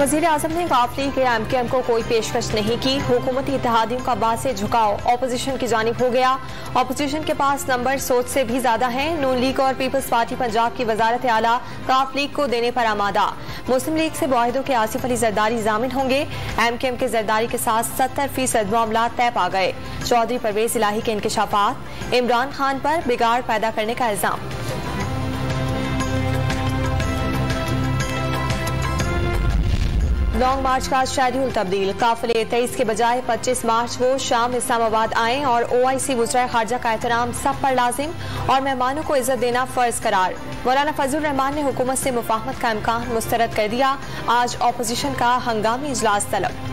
वज़ीर आज़म ने काफ लीग के MKM को कोई पेशकश नहीं की। हुकूमती इत्तेहादियों का बासे झुकाव अपोजिशन की जानिब हो गया। अपोजिशन के पास नंबर सोच से भी ज्यादा हैं। नून लीग और पीपल्स पार्टी पंजाब की वजारत आला काफ लीग को देने पर आमादा। मुस्लिम लीग से मुआहिदों के आसिफ अली जरदारी जामिन होंगे। MKM के जरदारी के साथ 70% मामला तय पा गए। चौधरी परवेज इलाही के इंकशाफात, इमरान खान पर बिगाड़ पैदा करने का इल्जाम। लॉन्ग मार्च का शेड्यूल तब्दील। काफिले 23 के बजाय 25 मार्च को शाम इस्लामाबाद आए और OIC वज़ीर खारजा का एहतराम सब पर लाजिम और मेहमानों को इज्जत देना फर्ज करार। मौलाना फजलुर रहमान ने हुकूमत से मुफाहमत का इम्कान मुस्तरद कर दिया। आज अपोजिशन का हंगामी इजलास तलब।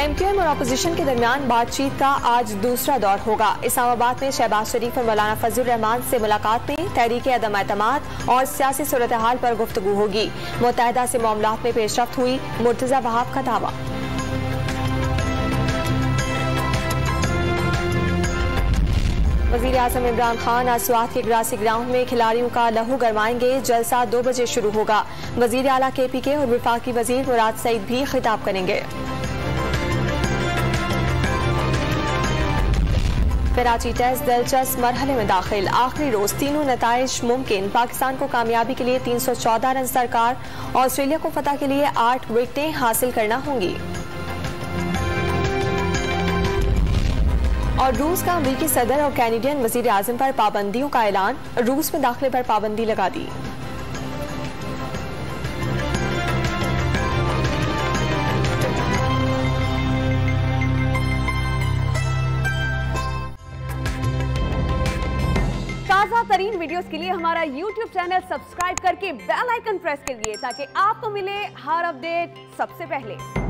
MKM और अपोजिशन के दरमियान बातचीत का आज दूसरा दौर होगा। इस्लामाबाद में शहबाज शरीफ और मौलाना फजलुर रहमान से मुलाकात में तहरीक अदम एतमाद और सियासी सूरत हाल पर गुफ्तगू होगी। मुत्तहदा से मामलात में पेशरफ्त हुई, मुर्तजा वहाब का दावा। वज़ीर आज़म इमरान खान आज स्वात के ग्रासी ग्राउंड में खिलाड़ियों का लहू गरमाएंगे। जलसा 2 बजे शुरू होगा। वज़ीर आला KPK और विफाकी वज़ीर मुराद सईद भी खिताब करेंगे। कराची टेस्ट दिलचस्प मरहले में दाखिल। आखिरी रोज तीनों नताइज मुमकिन। पाकिस्तान को कामयाबी के लिए 314 रन दरकार। ऑस्ट्रेलिया को फतह के लिए 8 विकेटें हासिल करना होंगी। और रूस का अमरीकी सदर और कैनेडियन वजीर आजम पर पाबंदियों का ऐलान। रूस में दाखिले पर पाबंदी लगा दी। ताज़ा तरीन वीडियोस के लिए हमारा YouTube चैनल सब्सक्राइब करके बेल आइकन प्रेस करिए ताकि आपको मिले हर अपडेट सबसे पहले।